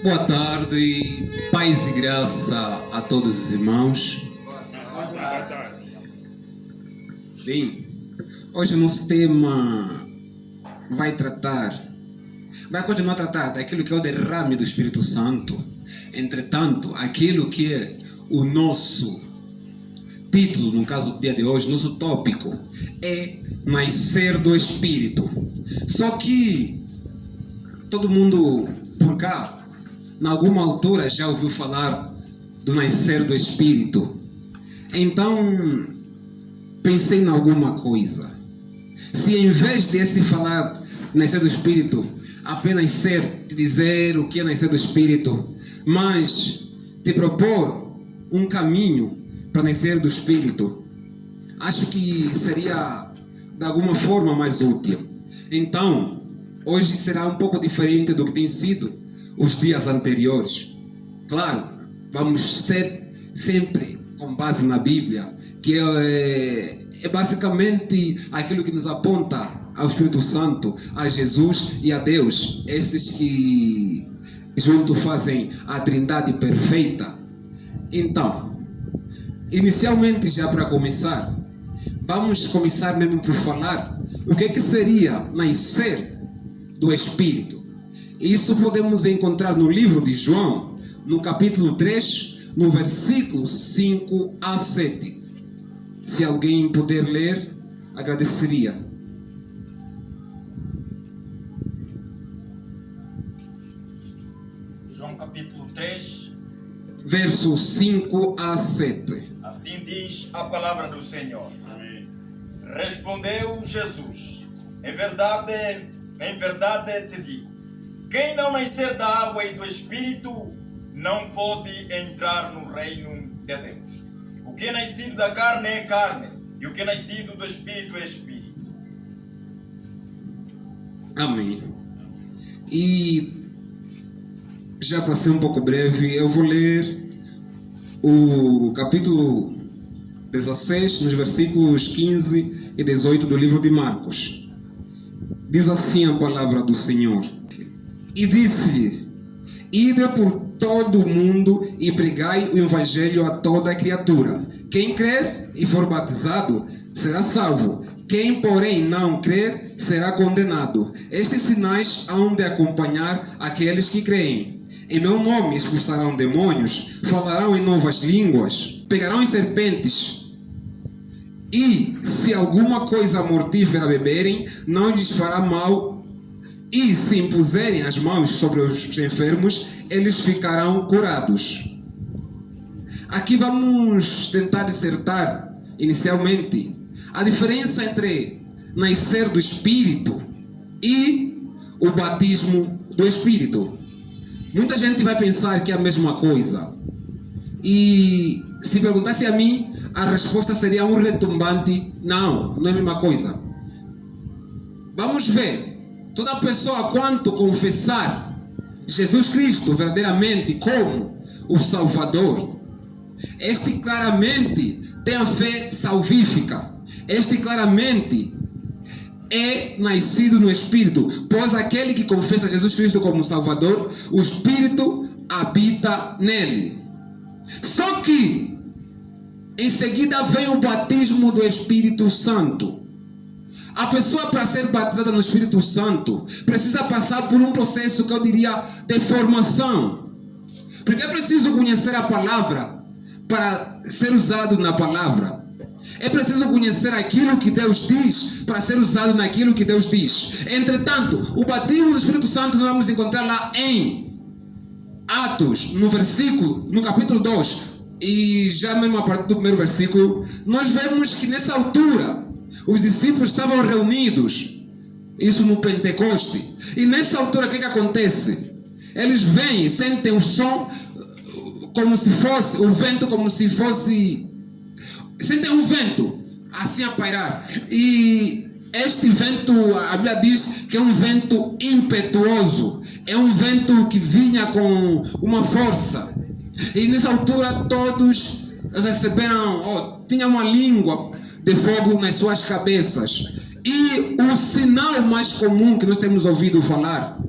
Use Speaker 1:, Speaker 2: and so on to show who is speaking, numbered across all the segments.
Speaker 1: Boa tarde, paz e graça a todos os irmãos. Bem, hoje o nosso tema vai continuar a tratar daquilo que é o derrame do Espírito Santo. Entretanto, aquilo que é o nosso título, no caso do dia de hoje, nosso tópico, é nascer do Espírito. Só que todo mundo por cá, em alguma altura, já ouviu falar do nascer do Espírito. Então, pensei em alguma coisa. Se em vez de se falar nascer do Espírito, apenas dizer o que é nascer do Espírito, mas te propor um caminho para nascer do Espírito, acho que seria de alguma forma mais útil. Então, hoje será um pouco diferente do que tem sido os dias anteriores. Claro, vamos ser sempre com base na Bíblia, que é basicamente aquilo que nos aponta ao Espírito Santo, a Jesus e a Deus, esses que juntos fazem a Trindade perfeita. Então, inicialmente, já para começar, vamos começar mesmo por falar o que seria nascer do Espírito. Isso podemos encontrar no livro de João, no capítulo 3, no versículo 5 a 7. Se alguém puder ler, agradeceria.
Speaker 2: João capítulo 3,
Speaker 1: verso 5 a 7.
Speaker 2: assim diz a palavra do Senhor. Amém. Respondeu Jesus: em verdade te digo, quem não nascer da água e do Espírito não pode entrar no reino de Deus. O que é nascido da carne é carne, e o que é nascido do Espírito é Espírito.
Speaker 1: Amém. E já para ser um pouco breve, eu vou ler o capítulo 16, nos versículos 15 e 18 do livro de Marcos. Diz assim a palavra do Senhor. E disse-lhe: ide por todo o mundo e pregai o evangelho a toda criatura. Quem crer e for batizado será salvo. Quem, porém, não crer será condenado. Estes sinais hão de acompanhar aqueles que creem. Em meu nome expulsarão demônios, falarão em novas línguas, pegarão em serpentes. E se alguma coisa mortífera beberem, não lhes fará mal. E se impuserem as mãos sobre os enfermos, eles ficarão curados. Aqui vamos tentar dissertar, inicialmente, a diferença entre nascer do Espírito e o batismo do Espírito. Muita gente vai pensar que é a mesma coisa. E se perguntasse a mim, a resposta seria um retumbante: não é a mesma coisa. Vamos ver. Toda pessoa, quanto confessar Jesus Cristo verdadeiramente como o Salvador, este claramente tem a fé salvífica. Este claramente é nascido no Espírito, pois aquele que confessa Jesus Cristo como Salvador, o Espírito habita nele. Só que em seguida vem o batismo do Espírito Santo. A pessoa, para ser batizada no Espírito Santo, precisa passar por um processo que eu diria de formação. Porque é preciso conhecer a palavra para ser usado na palavra. É preciso conhecer aquilo que Deus diz para ser usado naquilo que Deus diz. Entretanto, o batismo do Espírito Santo nós vamos encontrar lá em Atos, no capítulo 2, e já mesmo a partir do primeiro versículo, nós vemos que nessa altura os discípulos estavam reunidos, isso no Pentecoste, e nessa altura o que acontece? Eles vêm, sentem o som como se fosse, o vento como se fosse, sentem um vento assim a pairar, e este vento, a Bíblia diz que é um vento impetuoso, é um vento que vinha com uma força, e nessa altura todos receberam, tinha uma língua de fogo nas suas cabeças. E o sinal mais comum que nós temos ouvido falar,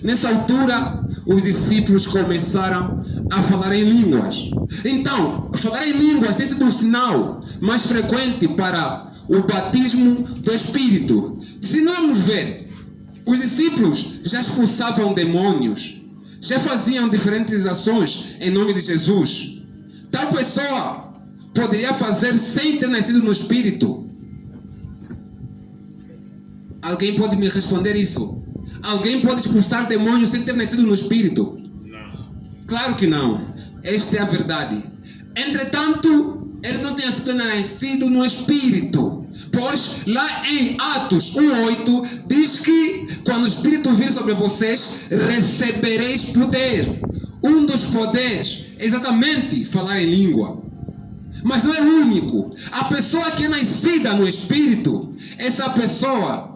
Speaker 1: nessa altura, os discípulos começaram a falar em línguas. Então, falar em línguas tem sido um sinal mais frequente para o batismo do Espírito. Se nós vamos ver, os discípulos já expulsavam demônios, já faziam diferentes ações em nome de Jesus. Tal pessoa poderia fazer sem ter nascido no Espírito. Alguém pode me responder isso? Alguém pode expulsar demônios sem ter nascido no Espírito?
Speaker 3: Não.
Speaker 1: Claro que não. Esta é a verdade. Entretanto, eles não tinham sido nascidos no Espírito. Pois lá em Atos 1:8 diz que quando o Espírito vir sobre vocês, recebereis poder. Um dos poderes é exatamente falar em língua. Mas não é o único. A pessoa que é nascida no Espírito, essa pessoa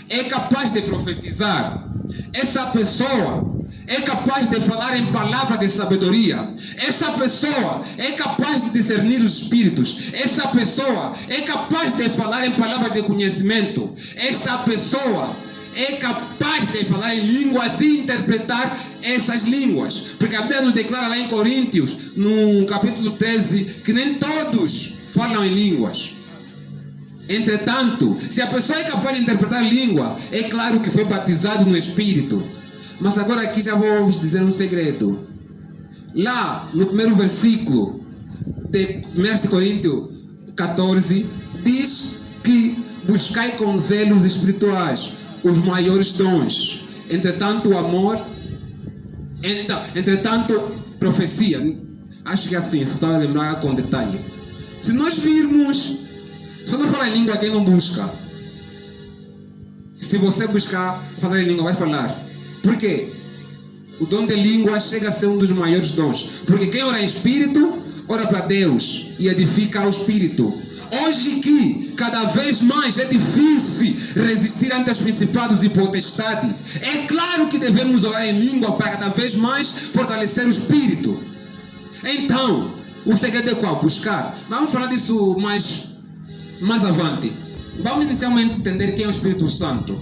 Speaker 1: é capaz de profetizar. Essa pessoa é capaz de falar em palavras de sabedoria. Essa pessoa é capaz de discernir os espíritos. Essa pessoa é capaz de falar em palavras de conhecimento. Esta pessoa é capaz de falar em línguas e interpretar essas línguas. Porque a Bíblia nos declara lá em Coríntios, no capítulo 13, que nem todos falam em línguas. Entretanto, se a pessoa é capaz de interpretar língua, é claro que foi batizado no Espírito. Mas agora aqui já vou vos dizer um segredo. Lá no primeiro versículo de 1 Coríntios 14, diz que buscai com zelos espirituais os maiores dons. Entretanto, o amor, entretanto, profecia. Acho que é assim, se está a lembrar com detalhe. Se nós virmos, se não falar em língua, quem não busca? Se você buscar falar em língua, vai falar. Por quê? O dom de língua chega a ser um dos maiores dons. Porque quem ora em espírito, ora para Deus e edifica o espírito. Hoje que cada vez mais é difícil resistir ante os principados e potestades. É claro que devemos orar em língua para cada vez mais fortalecer o espírito. Então, o segredo é qual? Buscar. Vamos falar disso mais avante. Vamos inicialmente entender quem é o Espírito Santo.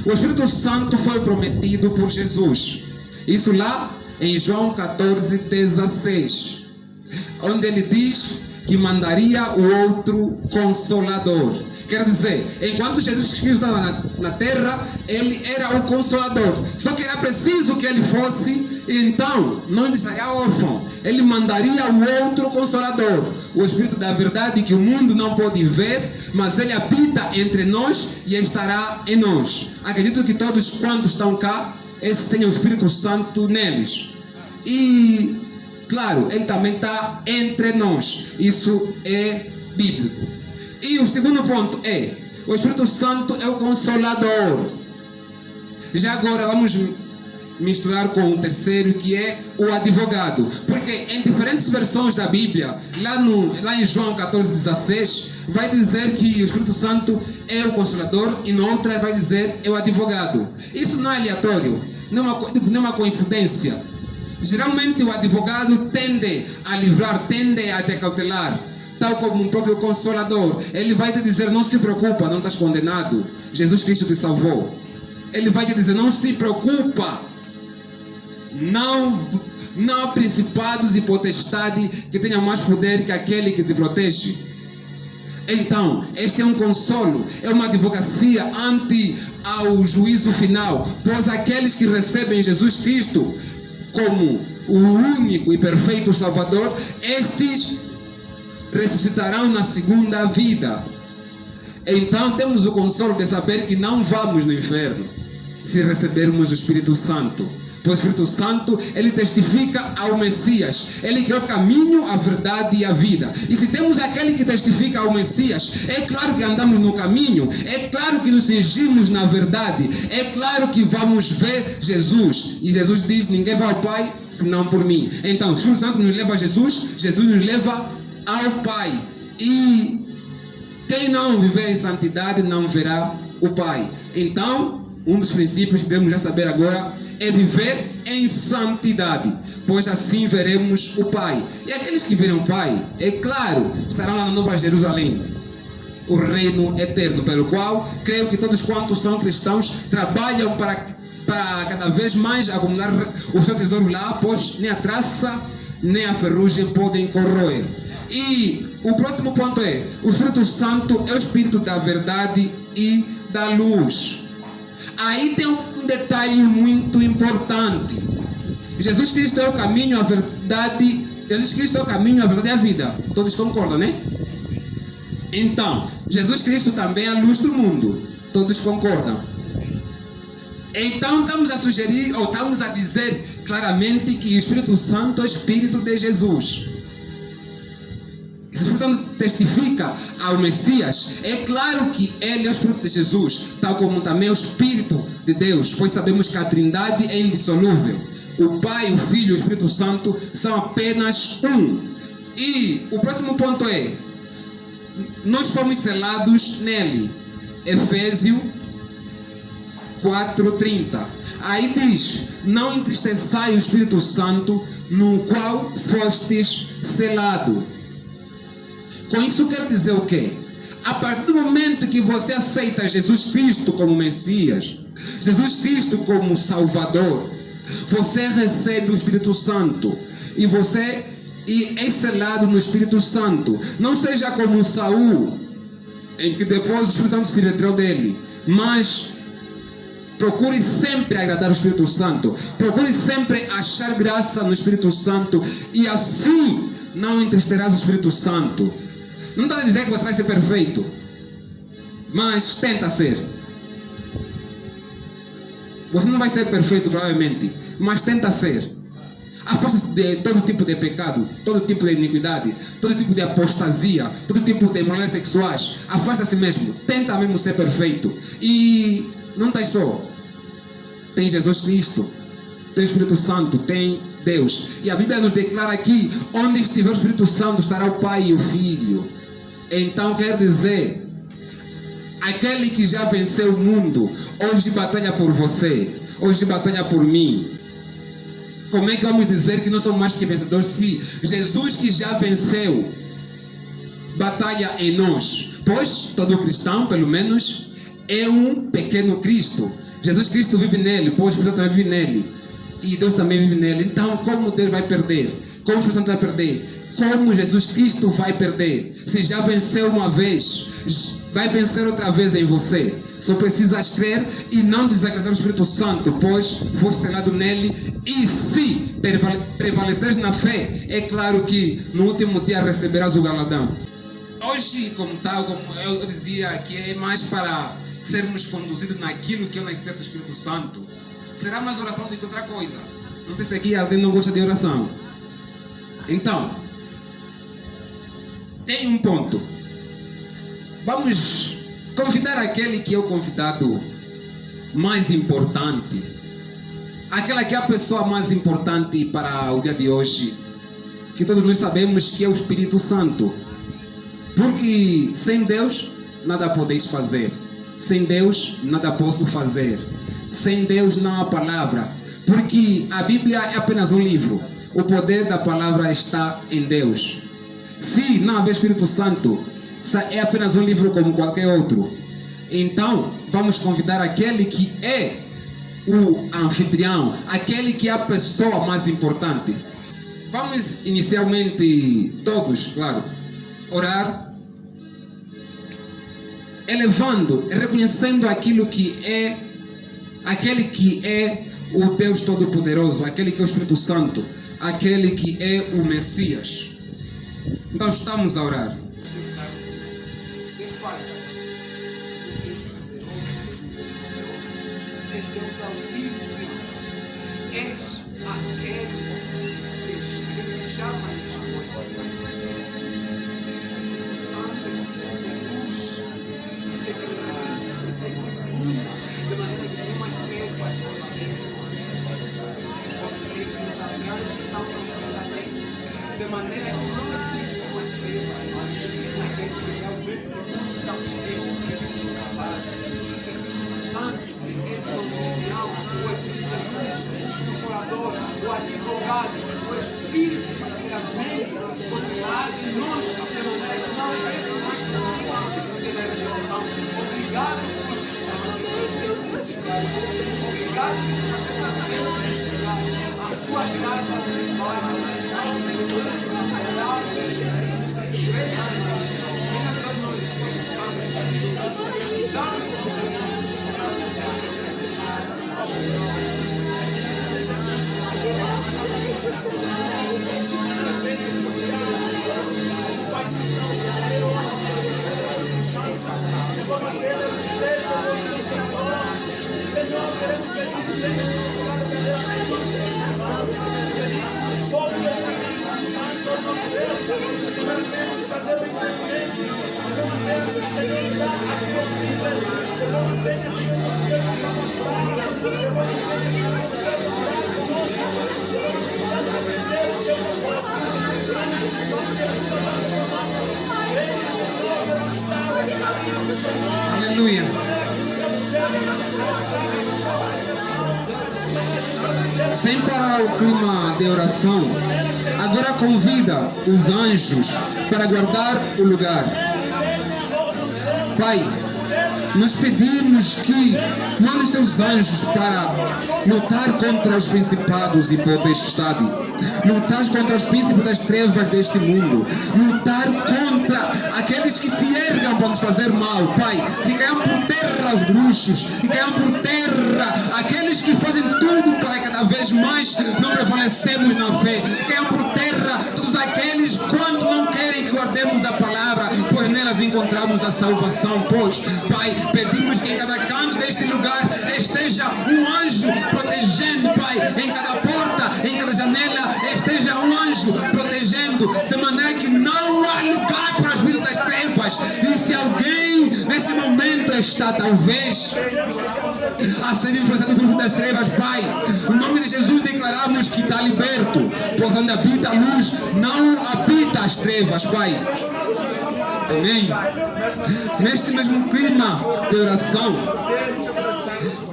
Speaker 1: O Espírito Santo foi prometido por Jesus. Isso lá em João 14:16, onde ele diz que mandaria o outro Consolador. Quer dizer, enquanto Jesus Cristo estava na terra, ele era o Consolador. Só que era preciso que ele fosse, então não estaria órfão. Ele mandaria o outro Consolador, o Espírito da verdade que o mundo não pode ver, mas ele habita entre nós e estará em nós. Acredito que todos quantos estão cá, esses têm o Espírito Santo neles. E, claro, ele também está entre nós. Isso é bíblico. E o segundo ponto é, o Espírito Santo é o Consolador. Já agora vamos misturar com o terceiro, que é o advogado. Porque em diferentes versões da Bíblia, lá em João 14:16, vai dizer que o Espírito Santo é o Consolador, e na outra vai dizer é o advogado. Isso não é aleatório, não é uma coincidência. Geralmente o advogado tende a livrar, tende a te cautelar, tal como o próprio Consolador. Ele vai te dizer, não se preocupa, não estás condenado, Jesus Cristo te salvou. Ele vai te dizer, não se preocupa, não há principados e potestade que tenham mais poder que aquele que te protege. Então, este é um consolo, é uma advocacia ante ao juízo final, pois aqueles que recebem Jesus Cristo como o único e perfeito Salvador, estes ressuscitarão na segunda vida. Então temos o consolo de saber que não vamos no inferno se recebermos o Espírito Santo. Pois o Espírito Santo, ele testifica ao Messias. Ele que é o caminho, a verdade e a vida. E se temos aquele que testifica ao Messias, é claro que andamos no caminho, é claro que nos cingimos na verdade, é claro que vamos ver Jesus. E Jesus diz, ninguém vai ao Pai senão por mim. Então o Espírito Santo nos leva a Jesus, Jesus nos leva ao Pai. E quem não viver em santidade não verá o Pai. Então, um dos princípios que devemos já saber agora é viver em santidade, pois assim veremos o Pai. E aqueles que verão o Pai, é claro, estarão lá na Nova Jerusalém, o reino eterno, pelo qual creio que todos quantos são cristãos trabalham para para cada vez mais acumular o seu tesouro lá, pois nem a traça nem a ferrugem podem corroer. E o próximo ponto é: o Espírito Santo é o Espírito da verdade e da luz. Aí tem um detalhe muito importante. Jesus Cristo é o caminho, a verdade. Jesus Cristo é o caminho, a verdade e a vida. Todos concordam, né? Então, Jesus Cristo também é a luz do mundo. Todos concordam. Então, estamos a sugerir, ou estamos a dizer claramente que o Espírito Santo é o Espírito de Jesus. Esse Espírito Santo testifica ao Messias. É claro que ele é o Espírito de Jesus, tal como também é o Espírito de Deus, pois sabemos que a Trindade é indissolúvel. O Pai, o Filho e o Espírito Santo são apenas um. E o próximo ponto é: nós fomos selados nele. Efésios 4:30. Aí diz: não entristeçai o Espírito Santo, no qual fostes selado. Com isso quer dizer o quê? A partir do momento que você aceita Jesus Cristo como Messias, Jesus Cristo como Salvador, você recebe o Espírito Santo e você é selado no Espírito Santo. Não seja como Saul, em que depois o Espírito Santo se retirou dele, mas procure sempre agradar o Espírito Santo, procure sempre achar graça no Espírito Santo, e assim não entristecerás o Espírito Santo. Não estou a dizer que você vai ser perfeito, mas tenta ser. Você não vai ser perfeito provavelmente, mas tenta ser. Afasta-se de todo tipo de pecado, todo tipo de iniquidade, todo tipo de apostasia, todo tipo de imoralidades sexuais. Afasta-se mesmo, tenta mesmo ser perfeito. E não está só. Tem Jesus Cristo, tem o Espírito Santo, tem Deus. E a Bíblia nos declara aqui: onde estiver o Espírito Santo estará o Pai e o Filho. Então quer dizer, aquele que já venceu o mundo, hoje batalha por você, hoje batalha por mim. Como é que vamos dizer que nós somos mais que vencedores se Jesus, que já venceu, batalha em nós? Pois todo cristão, pelo menos, é um pequeno Cristo. Jesus Cristo vive nele, pois o Espírito Santo vive nele, e Deus também vive nele. Então, como Deus vai perder? Como o Espírito Santo vai perder? Como Jesus Cristo vai perder? Se já venceu uma vez, vai vencer outra vez em você. Só precisas crer e não desagradar o Espírito Santo, pois foste selado nele. E se prevaleceres na fé, é claro que no último dia receberás o galardão. Hoje, como eu dizia, que é mais para sermos conduzidos naquilo que é o nascer do Espírito Santo. Será mais oração do que outra coisa. Não sei se aqui alguém não gosta de oração. Então, tem um ponto. Vamos convidar aquele que é o convidado mais importante, aquela que é a pessoa mais importante para o dia de hoje, que todos nós sabemos que é o Espírito Santo. Porque sem Deus nada podeis fazer, sem Deus nada posso fazer, sem Deus não há palavra, porque a Bíblia é apenas um livro. O poder da palavra está em Deus. Se não houver Espírito Santo, é apenas um livro como qualquer outro. Então, vamos convidar aquele que é o anfitrião, aquele que é a pessoa mais importante. Vamos inicialmente todos, claro, orar, elevando, reconhecendo aquilo que é, aquele que é o Deus Todo-Poderoso, aquele que é o Espírito Santo, aquele que é o Messias. Então estamos a orar.
Speaker 3: Deus Altíssimo, és aquele que me chama esta noite. Espírito Santo, luz, secretário, de maneira que nenhuma treva faz por nós. Você que nos abraços estão profundamente, de maneira que não existe uma treva, mas aquele que realmente nos dá esse é o ideal, o Espírito, o curador, o advogado, o Espírito para que a mente fosse lá em nós, de maneira que não precisamos ter a revelação. Obrigado por você estar aqui. Obrigado por você estar sendo a sua graça nós.
Speaker 4: Senhor, queremos pedir que venha todo o Espírito Santo, nosso Deus, Senhor, queremos fazer o entendimento, de uma maneira que o Senhor dá a tua vida, levamos bem esse Deus para mostrar, levamos bem esse Deus para curar conosco, levamos para aprender o seu propósito, para que só Deus está dando por nós, venha, Senhor, levantar o Espírito do Senhor,
Speaker 1: Aleluia. Sem parar o clima de oração, agora convida os anjos para guardar o lugar. Pai, nós pedimos que mande os seus anjos para lutar contra os principados e potestades, lutar contra os príncipes das trevas deste mundo, lutar contra aqueles que se ergam para nos fazer mal. Pai, que caiam por terra os bruxos, que caiam por terra aqueles que fazem tudo para cada vez mais não prevalecemos na fé, que caiam por terra todos aqueles quando não querem que guardemos a palavra, pois nelas encontramos a salvação. Pois, Pai, pedimos que em cada canto deste lugar esteja um anjo protegendo, Pai, em cada porta, em cada janela, esteja um anjo protegendo, de maneira que não há lugar para as vidas das trevas. E se alguém nesse momento está talvez a ser influenciado pelo filho das trevas, Pai, no nome de Jesus declaramos que está liberto, pois onde habita a luz não habita as trevas, Pai. Amém. Neste mesmo clima de oração,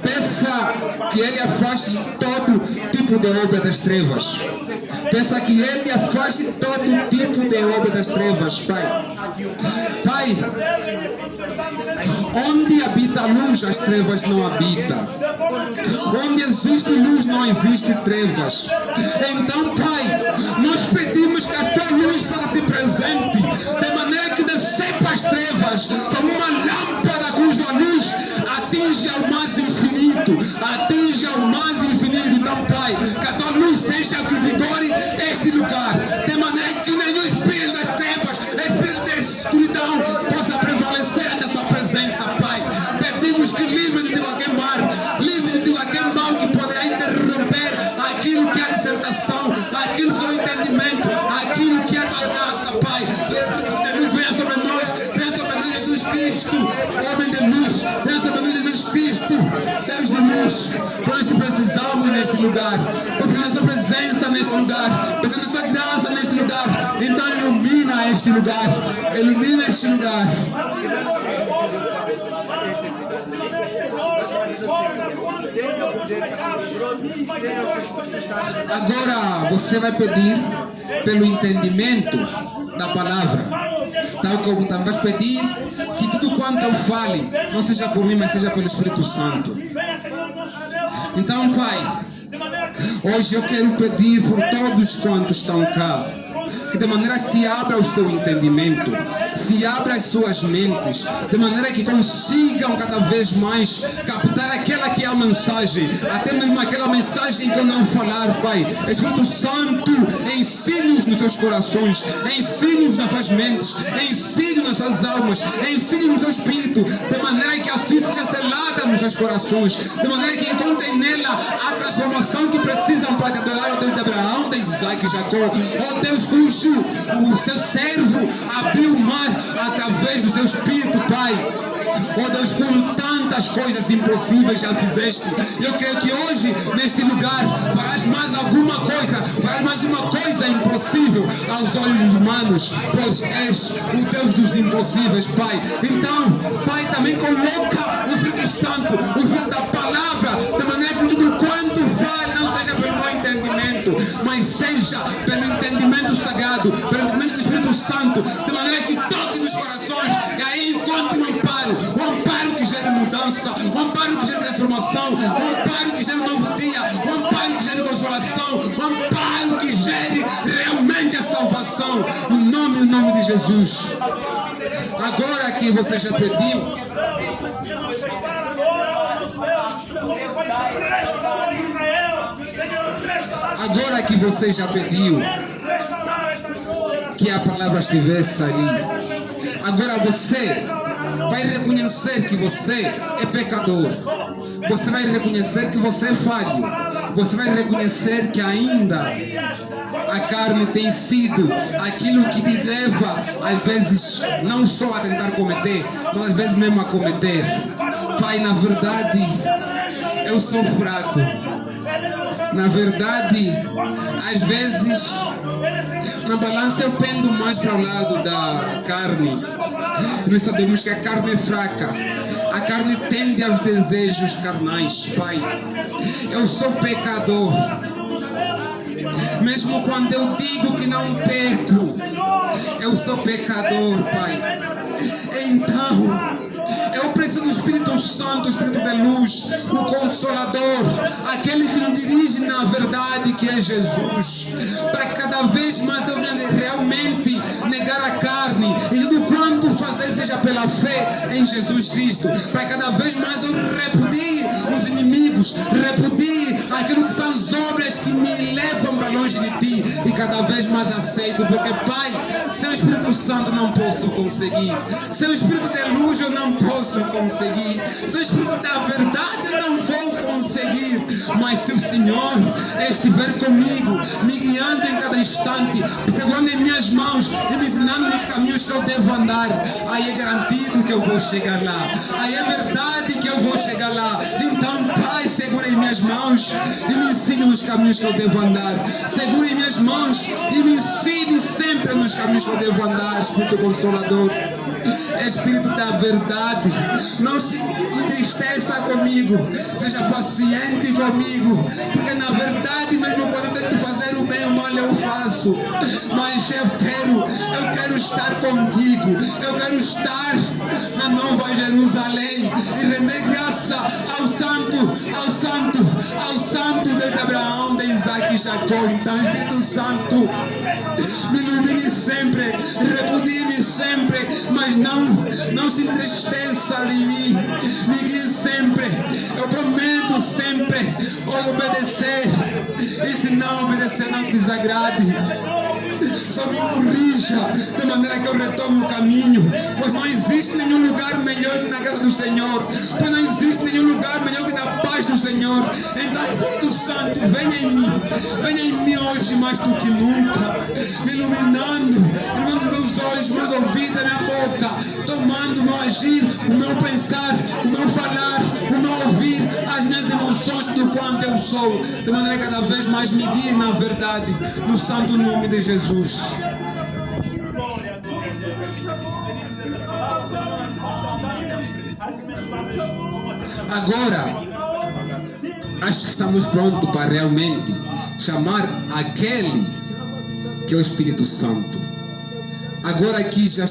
Speaker 1: peça que Ele afaste todo tipo de obra das trevas. Peça que Ele afaste todo tipo de obra das trevas, Pai. Pai, onde habita a luz, as trevas não habitam. Onde existe luz, não existe trevas. Então, Pai, nós pedimos que a Tua luz faça presente, de maneira que decepa as trevas, como uma lâmpada cuja luz atinge ao mais infinito, atinge ao mais infinito. Então, Pai, que a Tua luz seja que vigore este lugar, de maneira que nenhum espírito das trevas, espírito de escuridão, possa prevalecer até a Sua presença, Pai. Pedimos que livre-nos de qualquer mal, livre-nos de qualquer mal que poderá interromper aquilo que é a dissertação, aquilo que é o entendimento, aquilo que é a Tua graça, Pai. Luz venha sobre nós, Jesus Cristo, homem de luz, venha sobre nós, Jesus Cristo, Deus de luz. Nós te precisamos neste lugar, precisamos da Sua presença neste lugar, precisamos da Sua graça neste lugar. Então ilumina este lugar, ilumina este lugar. Agora você vai pedir pelo entendimento da palavra, tal como também vais pedir que tudo quanto eu fale não seja por mim, mas seja pelo Espírito Santo. Então, Pai, hoje eu quero pedir por todos quantos estão cá, que de maneira se abra o seu entendimento, se abra as suas mentes, de maneira que consigam cada vez mais captar aquela que é a mensagem, até mesmo aquela mensagem que eu não falar, Pai. Espírito Santo, ensine-os nos seus corações, ensine-os nas suas mentes, ensine-os nas suas almas, ensine-os no seu espírito, de maneira que assim seja selada nos seus corações, de maneira que encontrem nela a transformação que precisam para adorar o Deus de Abraão, de Isaac e Jacó, ó Deus cujo o seu servo abriu o mar através do seu espírito, Pai. Ó Deus, cujo tantas coisas impossíveis já fizeste. Eu creio que hoje, neste lugar, farás mais alguma coisa, farás mais uma coisa impossível aos olhos humanos, pois és o Deus dos impossíveis, Pai. Então, Pai, também coloca o Espírito Santo, o Espírito da palavra, de maneira que tudo quanto fale não seja pelo meu entendimento, mas mas seja pelo entendimento sagrado, pelo entendimento do Espírito Santo, de maneira que toque nos corações e aí encontre um amparo que gere mudança, um amparo que gere transformação, um amparo que gere um novo dia, um amparo que gere consolação, um amparo que gere realmente a salvação, no nome de Jesus. Agora que você já pediu, agora que você já pediu que a palavra estivesse ali, agora você vai reconhecer que você é pecador. Você vai reconhecer que você é falho. Você vai reconhecer que ainda a carne tem sido aquilo que te leva, às vezes, não só a tentar cometer, mas às vezes mesmo a cometer. Pai, na verdade, eu sou fraco. Na verdade, às vezes, na balança eu pendo mais para o lado da carne. Nós sabemos que a carne é fraca. A carne tende aos desejos carnais, Pai. Eu sou pecador. Mesmo quando eu digo que não peco, eu sou pecador, Pai. Então, eu preciso do Espírito Santo, o Espírito de luz, o Consolador, aquele que nos dirige na verdade, que é Jesus, para cada vez mais eu realmente negar a carne e tudo quanto fazer seja pela fé em Jesus Cristo, para cada vez mais eu repudie os inimigos, repudie aquilo que são as obras que me levam para longe de Ti e cada vez mais aceito, porque Pai, sem o Espírito Santo não posso conseguir, sem o Espírito de luz eu não posso conseguir, sem o Espírito da verdade eu não vou conseguir, mas se o Senhor estiver comigo, me guiando em cada instante, segurando em minhas mãos e me ensinando nos caminhos que eu devo andar, aí é garantido que eu vou chegar lá, aí é verdade que eu vou chegar lá. Então, Pai, segura em minhas mãos e me ensine nos caminhos que eu devo andar, segura em minhas mãos e me ensine sempre nos caminhos que eu devo andar, Espírito Consolador, Espírito da verdade, não se entristeça comigo, seja paciente comigo, porque na verdade, mesmo quando eu tento fazer o bem, o mal eu faço, mas eu quero estar contigo, eu quero estar na Nova Jerusalém e render graça ao santo Deus de Abraão, de Isaac e Jacó. Então, Espírito Santo, me ilumine sempre, repudie-me sempre, mas não se entristeça de mim, me guie sempre, eu prometo sempre obedecer, e se não obedecer, não se desagrade, só me corrija de maneira que eu retome o caminho, pois não existe nenhum lugar melhor que na casa do Senhor, pois não existe nenhum lugar melhor que na paz do Senhor. Então, Espírito Santo, venha em mim hoje mais do que nunca, me iluminando meus olhos, meus ouvidos, minha boca, tomando o meu agir, o meu pensar, o meu falar, o meu ouvir, as minhas emoções do quanto eu sou, de maneira que cada vez mais me guie na verdade, no santo nome de Jesus. Agora, acho que estamos prontos para realmente chamar aquele que é o Espírito Santo. Agora aqui já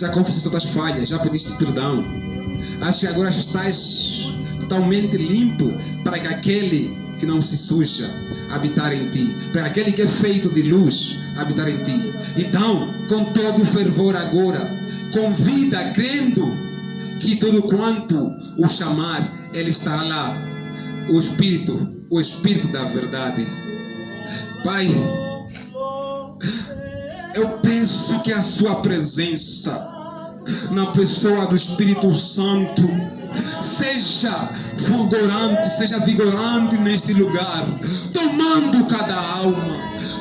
Speaker 1: confessaste todas as falhas, já pediste perdão. Acho que agora estás totalmente limpo para que aquele que não se suja habitar em ti, para aquele que é feito de luz habitar em ti. Então, com todo o fervor agora, convida, crendo que tudo quanto o chamar, ele estará lá. O Espírito da verdade. Pai, eu peço que a sua presença na pessoa do Espírito Santo seja fulgurante, seja vigorante neste lugar, tomando cada alma,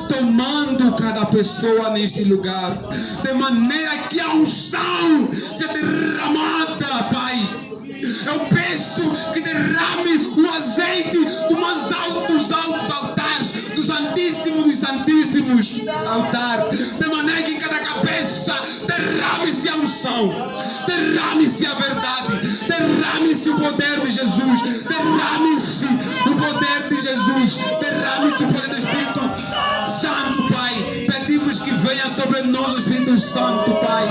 Speaker 1: tomando cada pessoa neste lugar, de maneira que a unção seja derramada, Pai. Eu peço que derrame o azeite dos altos altares, do Santíssimo dos Santíssimos altar, de maneira que em cada cabeça derrame-se a unção, derrame-se a verdade, derrame-se o poder de Jesus, derrame-se o poder de Jesus, derrame-se o poder do Espírito Espírito Santo, Pai. Pedimos que venha sobre nós o Espírito Santo, Pai.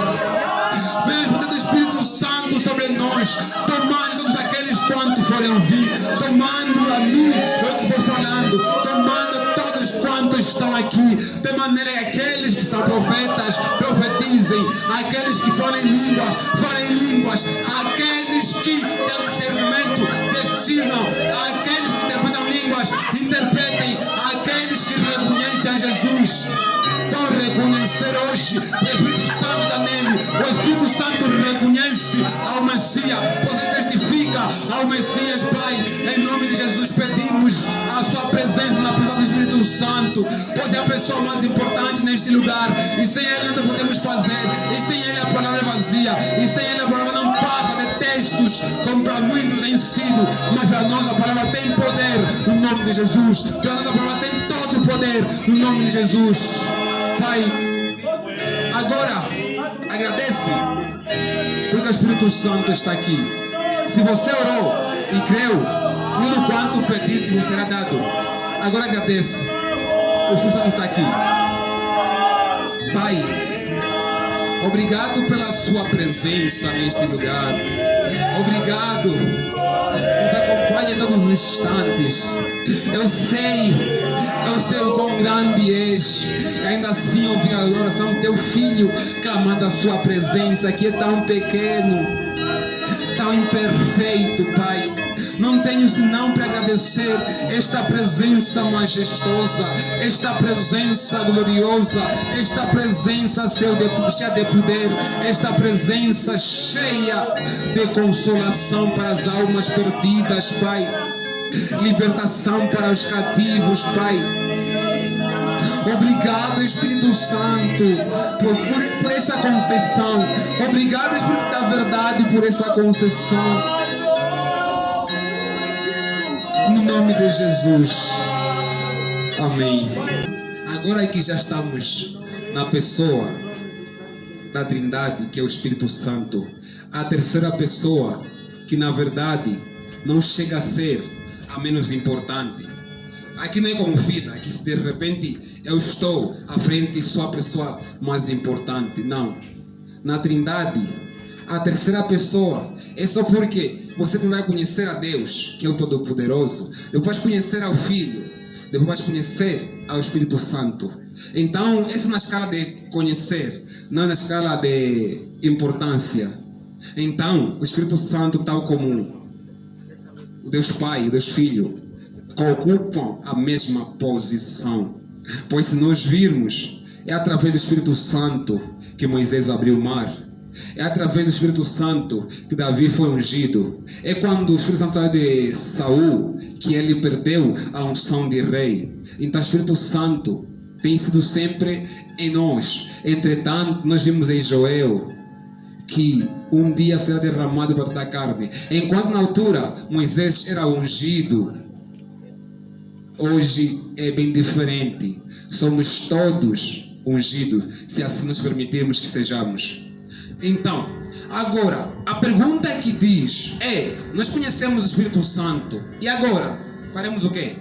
Speaker 1: Venha o poder do Espírito Santo sobre nós, tomando todos aqueles quantos forem ouvir, tomando a mim, eu que vou falando, tomando todos quantos estão aqui, de maneira que aqueles que são profetas profetizem, aqueles que falem línguas, aqueles que têm discernimento decidam, aqueles que interpretam línguas interpretem, aqueles que reconhecem a Jesus. Vão reconhecer hoje o Espírito Santo da nele. O Espírito Santo reconhece ao Messias, pois ele testifica ao Messias, Pai. Em nome de Jesus pedimos a sua presença na pessoa do Espírito Santo, pois é a pessoa mais importante neste lugar. E sem ele nada podemos fazer. E sem ele a palavra é vazia. E sem ele a palavra não passa de textos, como para muitos tem sido. Mas para nós a palavra tem poder no nome de Jesus. Para nós a palavra tem todo o poder no nome de Jesus. Pai, agora agradece porque o Espírito Santo está aqui. Se você orou e creu, tudo quanto pediste vos será dado. Agora agradece, o Espírito Santo está aqui. Pai, obrigado pela sua presença neste lugar. Obrigado, nos acompanha em todos os instantes. Eu sei o quão grande és. Ainda assim ouvir a oração do teu filho clamando a sua presença, que é tão pequeno, tão imperfeito, Pai. Não tenho senão para agradecer esta presença majestosa, esta presença gloriosa, esta presença cheia de poder, esta presença cheia de consolação para as almas perdidas, Pai. Libertação para os cativos, Pai. Obrigado, Espírito Santo, por essa concessão. Obrigado, Espírito da verdade, por essa concessão. No nome de Jesus. Amém. Agora que já estamos na pessoa da Trindade, que é o Espírito Santo, a terceira pessoa, que na verdade não chega a ser a menos importante. Aqui não é como vida, que se de repente eu estou à frente e sou a pessoa mais importante. Não. Na Trindade, a terceira pessoa é só porque você vai conhecer a Deus, que é o Todo-Poderoso, depois conhecer ao Filho, depois conhecer ao Espírito Santo. Então, essa é na escala de conhecer, não na escala de importância. Então, o Espírito Santo, tal como o Deus Pai, o Deus Filho, ocupam a mesma posição. Pois se nós virmos, é através do Espírito Santo que Moisés abriu o mar. É através do Espírito Santo que Davi foi ungido. É quando o Espírito Santo saiu de Saul que ele perdeu a unção de rei. Então o Espírito Santo tem sido sempre em nós. Entretanto, nós vimos em Joel que um dia será derramado para toda a carne. Enquanto na altura Moisés era ungido, hoje é bem diferente. Somos todos ungidos, se assim nos permitirmos que sejamos. Então, agora, a pergunta que diz é: nós conhecemos o Espírito Santo, e agora? Faremos o quê?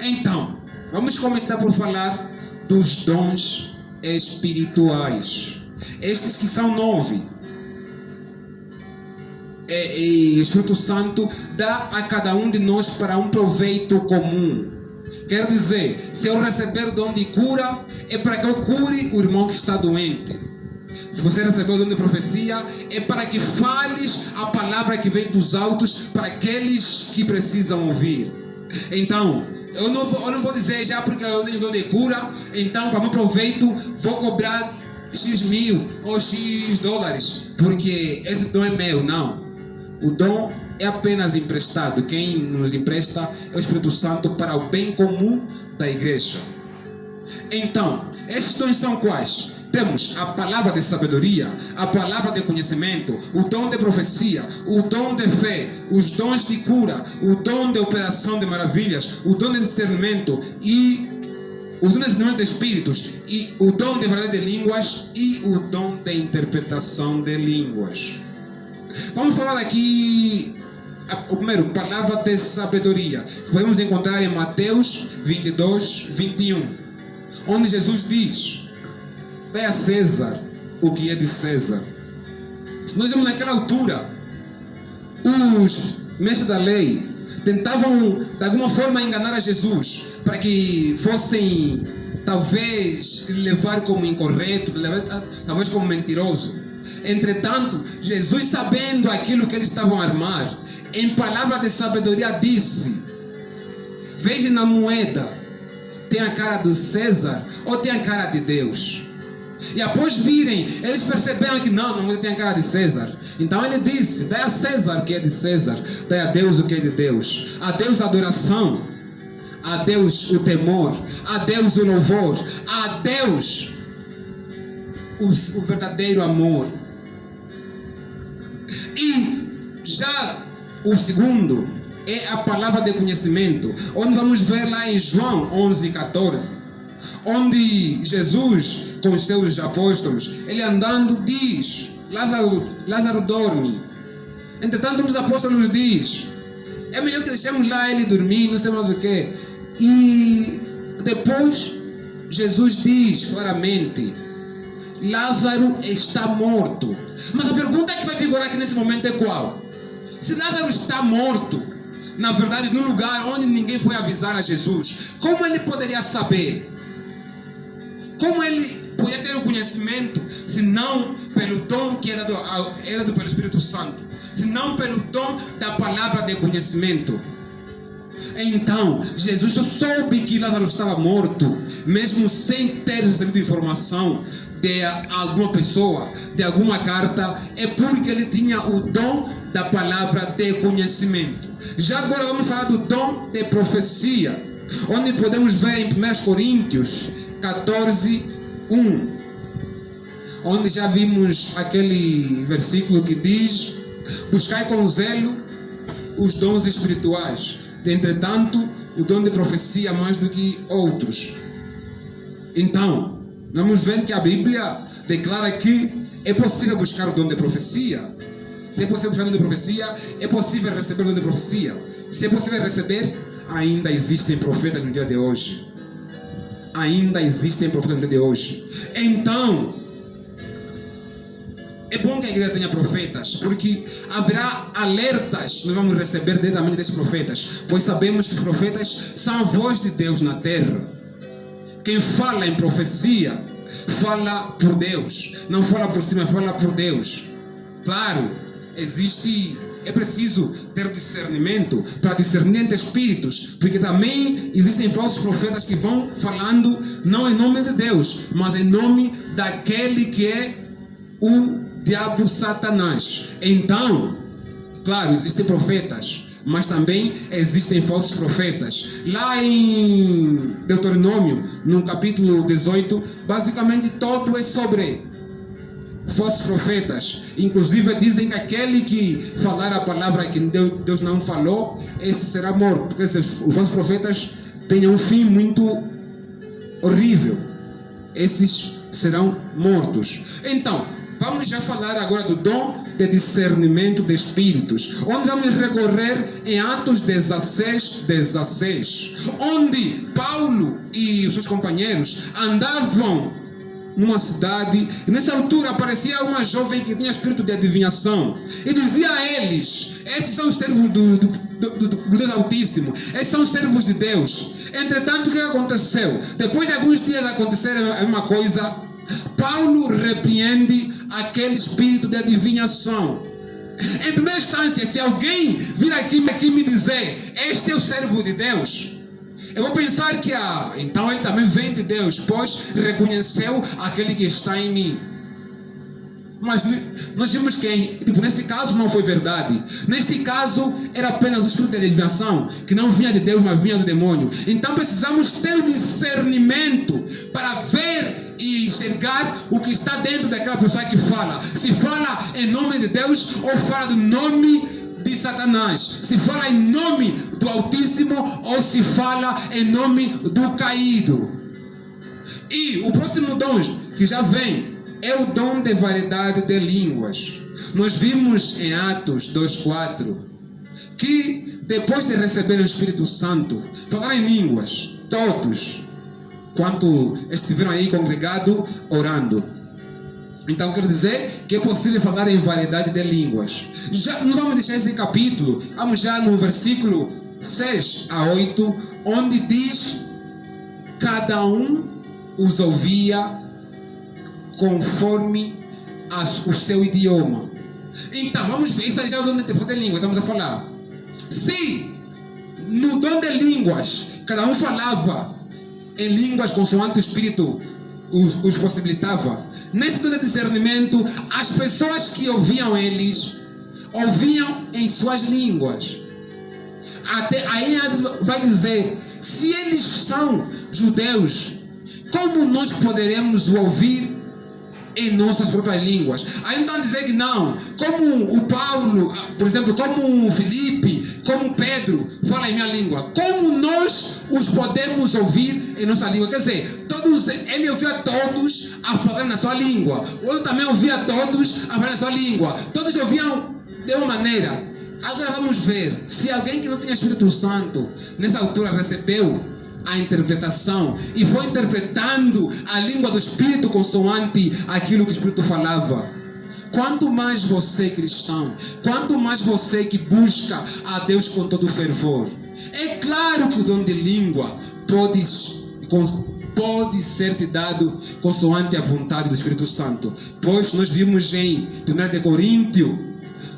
Speaker 1: Então, vamos começar por falar dos dons espirituais. Estes que são 9. E o Espírito Santo dá a cada um de nós para um proveito comum. Quer dizer, se eu receber o dom de cura, é para que eu cure o irmão que está doente. Se você recebeu o dom de profecia, é para que fales a palavra que vem dos altos para aqueles que precisam ouvir. Então, eu não vou dizer já porque eu tenho dom de cura, então para meu proveito vou cobrar X mil ou X dólares, porque esse dom é meu. Não. O dom é apenas emprestado. Quem nos empresta é o Espírito Santo para o bem comum da igreja. Então, esses dons são quais? Temos a palavra de sabedoria, a palavra de conhecimento, o dom de profecia, o dom de fé, os dons de cura, o dom de operação de maravilhas, o dom de discernimento e o dom de discernimento de espíritos, e o dom de verdade de línguas e o dom de interpretação de línguas. Vamos falar aqui o primeiro, palavra de sabedoria. Podemos encontrar em Mateus 22, 21. Onde Jesus diz: dai a César o que é de César. Se nós vemos naquela altura, os mestres da lei tentavam de alguma forma enganar a Jesus, para que fossem talvez levar como incorreto, talvez como mentiroso. Entretanto, Jesus, sabendo aquilo que eles estavam a armar, em palavra de sabedoria disse: veja na moeda, tem a cara do César ou tem a cara de Deus? E após virem, eles perceberam que não tem a cara de César. Então ele disse: dai a César o que é de César, dai a Deus o que é de Deus. A Deus a adoração, a Deus o temor, a Deus o louvor, a Deus o verdadeiro amor. E já o segundo é a palavra de conhecimento, onde vamos ver lá em João 11:14, onde Jesus com os seus apóstolos, ele andando diz: Lázaro dorme. Entretanto, os apóstolos diz: é melhor que deixemos lá ele dormir, não sei mais o que. E depois Jesus diz claramente: Lázaro está morto. Mas a pergunta que vai vigorar aqui nesse momento é qual? Se Lázaro está morto, na verdade num lugar onde ninguém foi avisar a Jesus, como ele poderia saber? Como ele podia ter o conhecimento, se não pelo dom que era dado pelo Espírito Santo, se não pelo dom da palavra de conhecimento? Então, Jesus só soube que Lázaro estava morto, mesmo sem ter recebido informação de alguma pessoa, de alguma carta, é porque ele tinha o dom da palavra de conhecimento. Já agora vamos falar do dom de profecia, onde podemos ver em 1 Coríntios 14, 1, onde já vimos aquele versículo que diz: buscai com zelo os dons espirituais, entretanto o dom de profecia mais do que outros. Então, vamos ver que a Bíblia declara que é possível buscar o dom de profecia. Se é possível buscar o dom de profecia, é possível receber o dom de profecia. Se é possível receber, ainda existem profetas no dia de hoje. Ainda existem profetas no dia de hoje. Então, é bom que a igreja tenha profetas, porque haverá alertas que nós vamos receber diretamente desses profetas, pois sabemos que os profetas são a voz de Deus na terra. Quem fala em profecia, fala por Deus. Não fala por cima, fala por Deus. Claro, é preciso ter discernimento para discernir entre espíritos, porque também existem falsos profetas que vão falando não em nome de Deus, mas em nome daquele que é o diabo Satanás. Então, claro, existem profetas, mas também existem falsos profetas. Lá em Deuteronômio, no capítulo 18, basicamente todo é sobre falsos profetas. Inclusive dizem que aquele que falar a palavra que Deus não falou, esse será morto, porque os falsos profetas têm um fim muito horrível. Esses serão mortos. Então, vamos já falar agora do dom de discernimento de espíritos, onde vamos recorrer em Atos 16, 16, onde Paulo e os seus companheiros andavam numa cidade, e nessa altura aparecia uma jovem que tinha espírito de adivinhação, e dizia a eles: esses são os servos do Deus Altíssimo, esses são os servos de Deus. Entretanto, o que aconteceu? Depois de alguns dias acontecer a mesma coisa, Paulo repreende aquele espírito de adivinhação. Em primeira instância, se alguém vir aqui me dizer: este é o servo de Deus, eu vou pensar que então ele também vem de Deus, pois reconheceu aquele que está em mim. Mas nós vimos que nesse caso não foi verdade. Neste caso era apenas o espírito de adivinhação, que não vinha de Deus, mas vinha do demônio. Então precisamos ter o discernimento para ver e enxergar o que está dentro daquela pessoa que fala. Se fala em nome de Deus ou fala do nome de Satanás. Se fala em nome do Altíssimo ou se fala em nome do caído. E o próximo dom que já vem é o dom de variedade de línguas. Nós vimos em Atos 2:4 que depois de receber o Espírito Santo, falaram em línguas, todos, quanto estiveram aí congregados orando. Então quer dizer que é possível falar em variedade de línguas. Já não vamos deixar esse capítulo, vamos já no versículo 6 a 8, onde diz: cada um os ouvia conforme o seu idioma. Então vamos ver, isso aí já é o dom de interpretação de língua, estamos a falar. Se no dom de línguas cada um falava em línguas consoante o Espírito os possibilitava, nesse dom de discernimento, as pessoas que ouviam eles, ouviam em suas línguas. Até aí vai dizer: se eles são judeus, como nós poderemos ouvir em nossas próprias línguas? Aí então dizer que não, como o Paulo, por exemplo, como o Filipe, como o Pedro fala em minha língua, como nós os podemos ouvir em nossa língua? Quer dizer, ele ouvia todos a falar na sua língua, o outro também ouvia todos a falar na sua língua, todos ouviam de uma maneira. Agora vamos ver, se alguém que não tinha Espírito Santo nessa altura recebeu a interpretação e foi interpretando a língua do Espírito consoante aquilo que o Espírito falava, quanto mais você, cristão, quanto mais você que busca a Deus com todo fervor. É claro que o dom de língua pode ser te dado consoante a vontade do Espírito Santo, pois nós vimos em 1 Coríntios,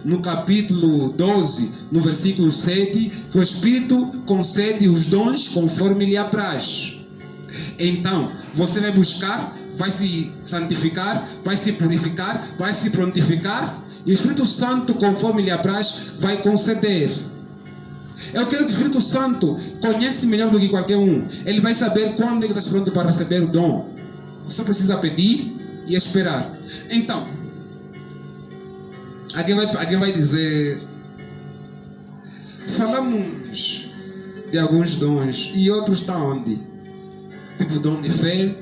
Speaker 1: no capítulo 12, no versículo 7, que o Espírito concede os dons conforme lhe apraz. Então, você vai buscar, vai se santificar, vai se purificar, vai se prontificar, e o Espírito Santo, conforme lhe apraz, vai conceder. Eu quero que o Espírito Santo conhece melhor do que qualquer um. Ele vai saber quando é que está pronto para receber o dom. Você precisa pedir e esperar. Então, alguém vai dizer: falamos de alguns dons e outros estão onde? Tipo dom de fé,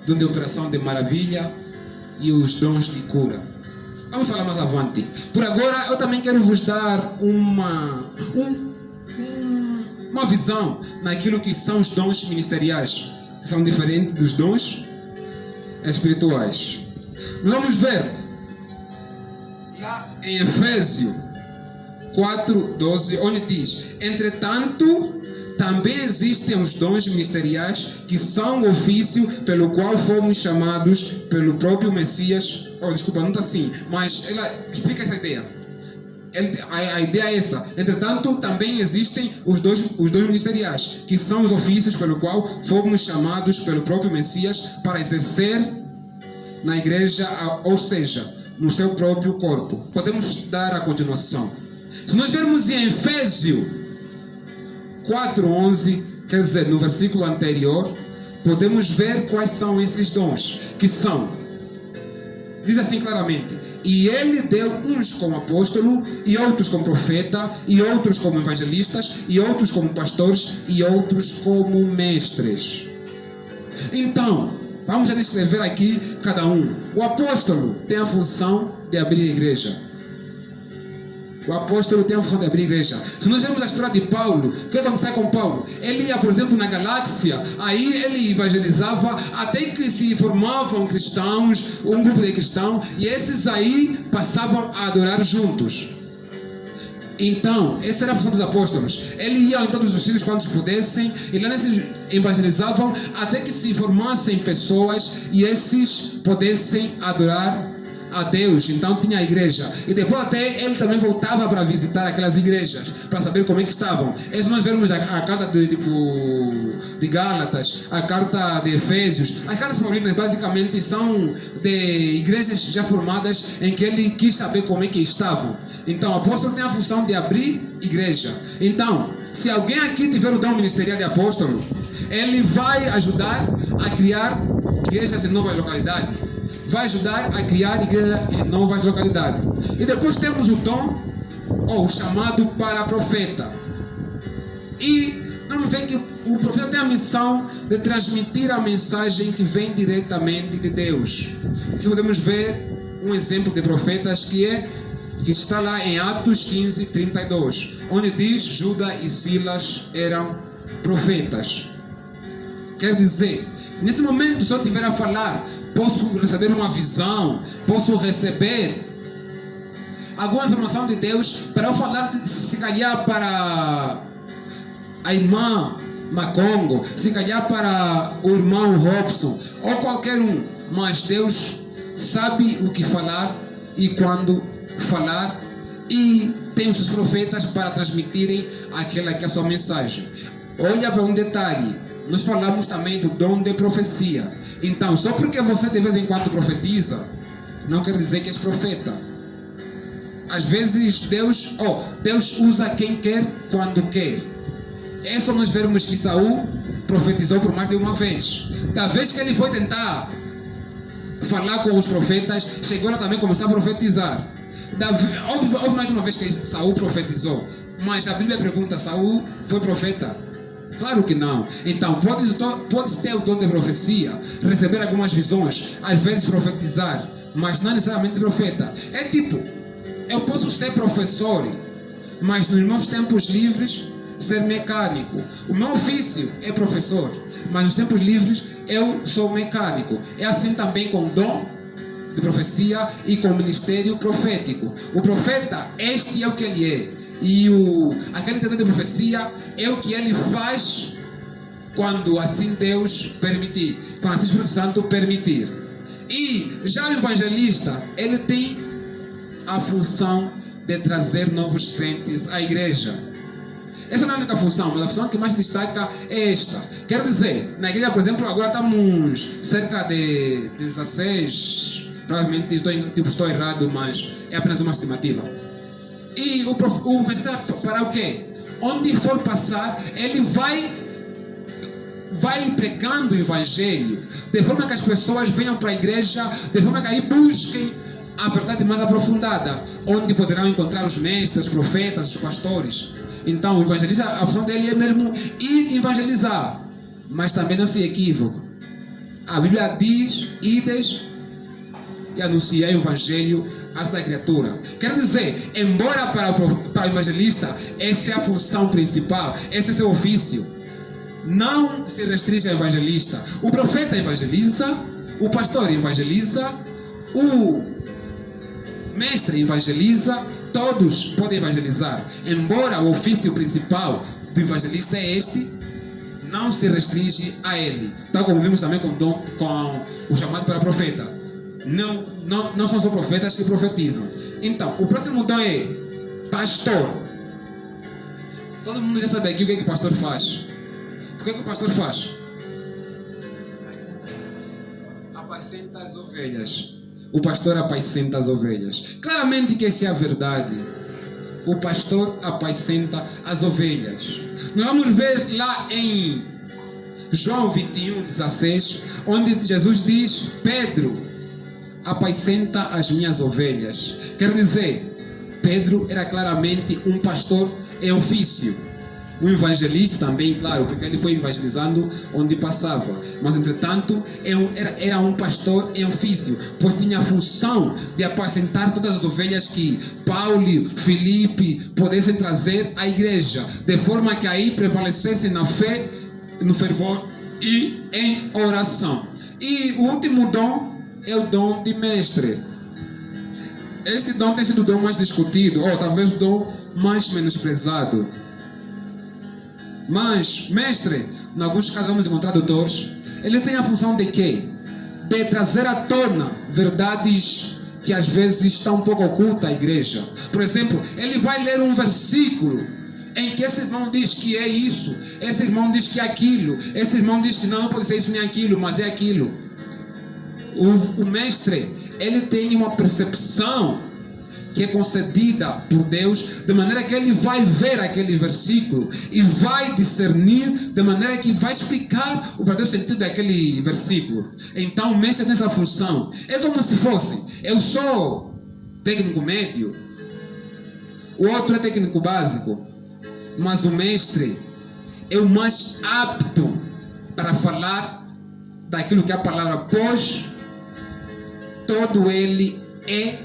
Speaker 1: dom de operação de maravilha e os dons de cura. Vamos falar mais avante. Por agora eu também quero vos dar uma visão naquilo que são os dons ministeriais, que são diferentes dos dons espirituais. Nós vamos ver em Efésios 4:12, onde diz: entretanto, também existem os dons ministeriais, que são o ofício pelo qual fomos chamados pelo próprio Messias. Desculpa, não está assim, mas ela explica essa ideia. A ideia é essa: entretanto, também existem os dons ministeriais, que são os ofícios pelo qual fomos chamados pelo próprio Messias para exercer na igreja, ou seja, no seu próprio corpo. Podemos dar a continuação. Se nós vermos em Efésios 4:11, quer dizer, no versículo anterior, podemos ver quais são esses dons, que são, diz assim claramente: e ele deu uns como apóstolo, e outros como profeta, e outros como evangelistas, e outros como pastores, e outros como mestres. Então, vamos já descrever aqui cada um. O apóstolo tem a função de abrir a igreja. O apóstolo tem a função de abrir a igreja. Se nós vemos a história de Paulo, o que aconteceu com Paulo? Ele ia, por exemplo, na Galáxia, aí ele evangelizava, até que se formavam cristãos, um grupo de cristãos, e esses aí passavam a adorar juntos. Então, essa era a função dos apóstolos. Ele ia em todos os sítios quando pudessem, e lá nesses evangelizavam até que se formassem pessoas e esses pudessem adorar a Deus. Então tinha a igreja, e depois até ele também voltava para visitar aquelas igrejas para saber como é que estavam. Isso nós vemos a carta de Gálatas, a carta de Efésios. As cartas paulinas basicamente são de igrejas já formadas, em que ele quis saber como é que estavam. Então o apóstolo tem a função de abrir igreja. Então, se alguém aqui tiver o dom ministerial de apóstolo, ele vai ajudar a criar igrejas em novas localidades, vai ajudar a criar igreja em novas localidades. E depois temos o dom, ou chamado para profeta. E vamos ver que o profeta tem a missão de transmitir a mensagem que vem diretamente de Deus. Se podemos ver um exemplo de profetas, que é que está lá em Atos 15, 32, onde diz: Judas e Silas eram profetas. Quer dizer, se nesse momento, se eu estiver a falar, posso receber uma visão, posso receber alguma informação de Deus para eu falar, se calhar para a irmã Macongo, se calhar para o irmão Robson, ou qualquer um, mas Deus sabe o que falar e quando falar, e tem os seus profetas para transmitirem aquela que é a sua mensagem. Olha para um detalhe, nós falamos também do dom de profecia. Então, só porque você de vez em quando profetiza, não quer dizer que és profeta. Às vezes Deus usa quem quer, quando quer. É só nós vermos que Saul profetizou por mais de uma vez. Da vez que ele foi tentar falar com os profetas, chegou lá também começar a profetizar. Houve mais de uma vez que Saul profetizou, mas a Bíblia pergunta: Saul foi profeta? Claro que não. Então, podes ter o dom de profecia, receber algumas visões, às vezes profetizar, mas não necessariamente profeta. É tipo, eu posso ser professor, mas nos meus tempos livres ser mecânico. O meu ofício é professor, mas nos tempos livres eu sou mecânico. É assim também com o dom de profecia e com o ministério profético. O profeta, este é o que ele é. E aquele dom de profecia é o que ele faz quando assim Deus permitir, quando assim o Espírito Santo permitir. E já o evangelista, ele tem a função de trazer novos crentes à igreja. Essa não é a única função, mas a função que mais destaca é esta. Quer dizer, na igreja, por exemplo, agora estamos cerca de 16, provavelmente estou errado, mas é apenas uma estimativa. E o evangelista fará o quê? Onde for passar, ele vai pregando o evangelho, de forma que as pessoas venham para a igreja, de forma que aí busquem a verdade mais aprofundada, onde poderão encontrar os mestres, os profetas, os pastores. Então, o evangelista, a função dele é mesmo ir evangelizar, mas também não se equívoque. A Bíblia diz: ides e anunciai o evangelho a toda criatura. Quer dizer, embora para o evangelista essa é a função principal, esse é o seu ofício, não se restringe ao evangelista. O profeta evangeliza, o pastor evangeliza, o mestre evangeliza, todos podem evangelizar. Embora o ofício principal do evangelista é este, não se restringe a ele. Tal como vimos também com o chamado para profeta. Não são só profetas que profetizam. Então, o próximo dom é pastor. Todo mundo já sabe aqui o que o pastor faz. O que o pastor faz? Apacenta as ovelhas. O pastor apacenta as ovelhas. Claramente que essa é a verdade. O pastor apacenta as ovelhas. Nós vamos ver lá em João 21, 16, onde Jesus diz: Pedro, apacenta as minhas ovelhas. Quer dizer, Pedro era claramente um pastor em ofício. Um evangelista também, claro, porque ele foi evangelizando onde passava. Mas, entretanto, era um pastor em ofício, pois tinha a função de apacentar todas as ovelhas que Paulo, Filipe pudessem trazer à igreja, de forma que aí prevalecessem na fé, no fervor e em oração. E o último dom é o dom de mestre. Este dom tem sido o dom mais discutido, ou talvez o dom mais menosprezado. Mas, mestre, em alguns casos vamos encontrar doutores, ele tem a função de quê? De trazer à tona verdades que às vezes estão um pouco ocultas à igreja. Por exemplo, ele vai ler um versículo em que esse irmão diz que é isso, esse irmão diz que é aquilo, esse irmão diz que não pode ser isso nem aquilo, mas é aquilo. O mestre, ele tem uma percepção que é concedida por Deus, de maneira que ele vai ver aquele versículo e vai discernir, de maneira que vai explicar o verdadeiro sentido daquele versículo. Então o mestre tem essa função. É como se fosse: eu sou técnico médio, o outro é técnico básico, mas o mestre é o mais apto para falar daquilo que a palavra, pois todo ele é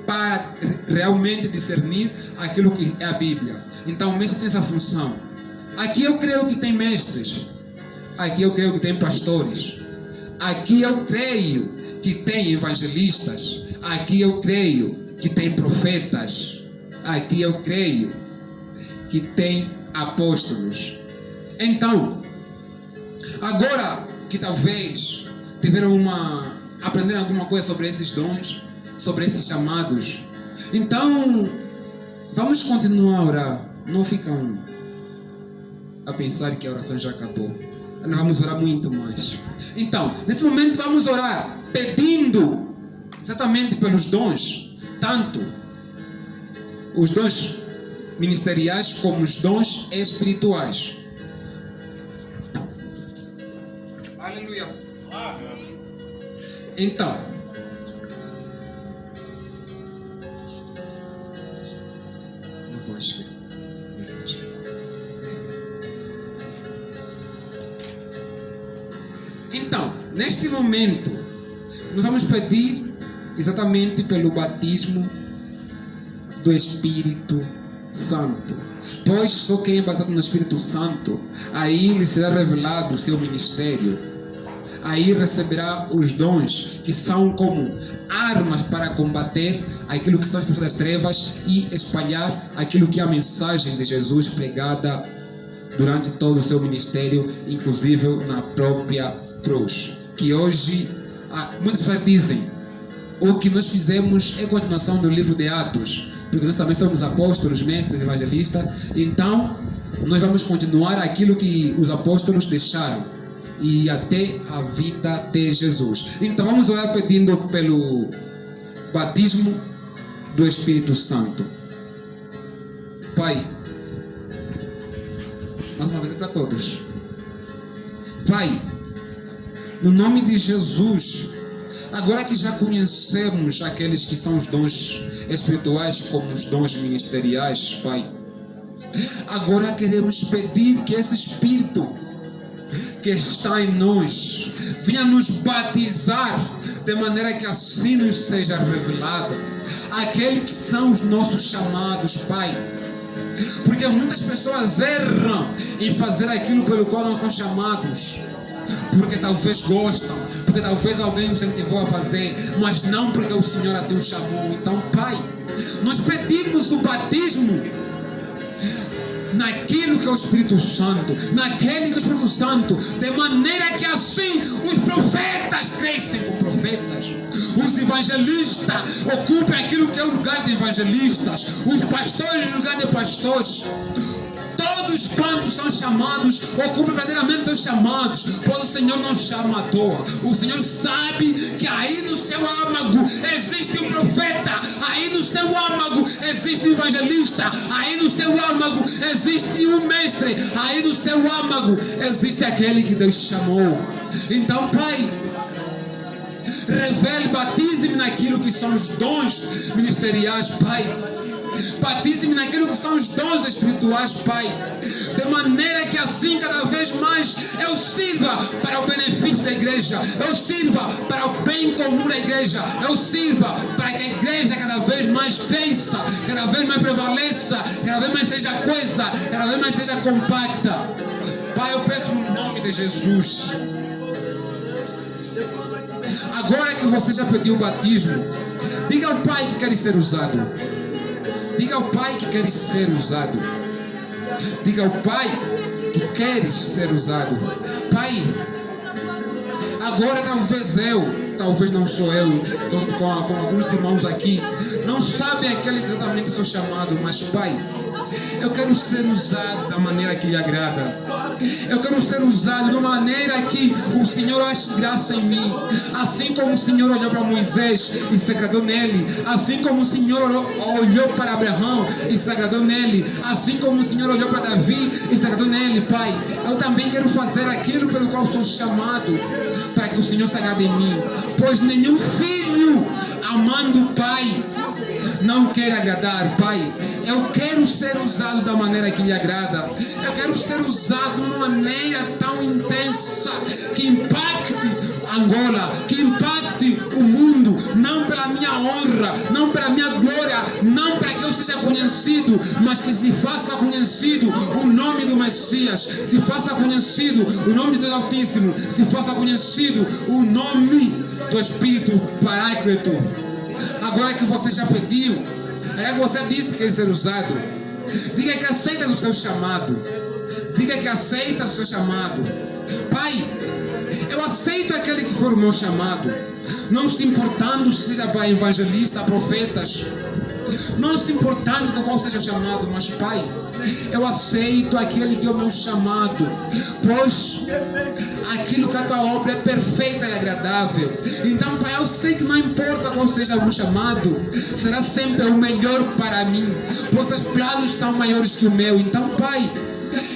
Speaker 1: para realmente discernir aquilo que é a Bíblia. Então o mestre tem essa função. Aqui eu creio que tem mestres. Aqui eu creio que tem pastores. Aqui eu creio que tem evangelistas. Aqui eu creio que tem profetas. Aqui eu creio que tem apóstolos. Então, agora que talvez aprenderam alguma coisa sobre esses dons, sobre esses chamados, então vamos continuar a orar. Não ficam a pensar que a oração já acabou. Nós vamos orar muito mais. Então, nesse momento vamos orar pedindo exatamente pelos dons, tanto os dons ministeriais como os dons espirituais. Aleluia. Então, não vou esquecer. Então, neste momento, nós vamos pedir exatamente pelo batismo do Espírito Santo. Pois só quem é batizado no Espírito Santo, aí lhe será revelado o seu ministério. Aí receberá os dons que são como armas para combater aquilo que são as forças das trevas e espalhar aquilo que é a mensagem de Jesus pregada durante todo o seu ministério, inclusive na própria cruz. Que hoje muitas pessoas dizem: o que nós fizemos é continuação do livro de Atos, porque nós também somos apóstolos, mestres, evangelistas. Então nós vamos continuar aquilo que os apóstolos deixaram e até a vinda de Jesus. Então vamos orar pedindo pelo batismo do Espírito Santo. Pai, mais uma vez para todos. Pai, no nome de Jesus, agora que já conhecemos aqueles que são os dons espirituais como os dons ministeriais, Pai, agora queremos pedir que esse Espírito que está em nós venha nos batizar, de maneira que assim nos seja revelado aqueles que são os nossos chamados, Pai. Porque muitas pessoas erram em fazer aquilo pelo qual não são chamados, porque talvez gostam, porque talvez alguém os incentivou a fazer, mas não porque o Senhor assim o chamou. Então, Pai, nós pedimos o batismo naquilo que é o Espírito Santo, naquele que é o Espírito Santo, de maneira que assim os profetas crescem como profetas, os evangelistas ocupem aquilo que é o lugar de evangelistas, os pastores o lugar de pastores. Todos quantos são chamados ocupam verdadeiramente seus chamados, pois o Senhor não chama à toa. O Senhor sabe que aí no seu âmago existe um profeta, aí no seu âmago existe um evangelista, aí no seu âmago existe um mestre, aí no seu âmago existe aquele que Deus chamou. Então, Pai, revele, batize-me naquilo que são os dons ministeriais, Pai. Batize-me naquilo que são os dons espirituais, Pai, de maneira que assim cada vez mais eu sirva para o benefício da igreja, eu sirva para o bem comum da igreja, eu sirva para que a igreja cada vez mais cresça, cada vez mais prevaleça, cada vez mais seja coesa, cada vez mais seja compacta. Pai, eu peço no nome de Jesus. Agora que você já pediu o batismo, diga ao Pai que quer ser usado. Diga ao Pai que queres ser usado. Diga ao Pai que queres ser usado. Pai, agora talvez não sou eu, com alguns irmãos aqui, não sabem aquele exatamente o seu chamado, mas Pai, eu quero ser usado da maneira que lhe agrada. Eu quero ser usado de uma maneira que o Senhor ache graça em mim. Assim como o Senhor olhou para Moisés e se agradou nele. Assim como o Senhor olhou para Abraão e se agradou nele. Assim como o Senhor olhou para Davi e se agradou nele, Pai. Eu também quero fazer aquilo pelo qual sou chamado, para que o Senhor se agrade em mim. Pois nenhum filho amando o Pai não quer agradar, Pai. Eu quero ser usado da maneira que lhe agrada. Eu quero ser usado de uma maneira tão intensa que impacte Angola, que impacte o mundo, não pela minha honra, não para a minha glória, não para que eu seja conhecido, mas que se faça conhecido o nome do Messias, se faça conhecido o nome do Altíssimo, se faça conhecido o nome do Espírito Paráclito. Agora que você já pediu, é que você disse que quer ser usado, diga que aceita o seu chamado. Diga que aceita o seu chamado. Pai, eu aceito aquele que for o meu chamado, não se importando se seja para evangelista, profetas, não se importando com qual seja o chamado, mas Pai, eu aceito aquele que é o meu chamado, pois aquilo que a tua obra é perfeita e agradável. Então, Pai, eu sei que não importa qual seja o meu chamado, será sempre o melhor para mim, pois os planos são maiores que o meu. Então, Pai,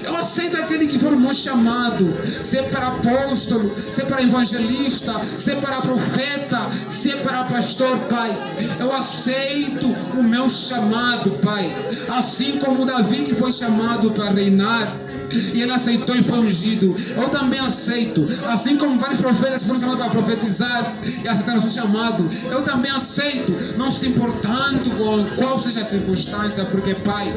Speaker 1: eu aceito aquele que for o meu chamado, se é para apóstolo, se é para evangelista, se é para profeta, se é para pastor, Pai. Eu aceito o meu chamado, Pai. Assim como Davi, que foi chamado para reinar, e ele aceitou e foi ungido, eu também aceito. Assim como vários profetas foram chamados para profetizar e aceitaram o seu chamado, eu também aceito, não se importando com qual seja a circunstância, porque Pai,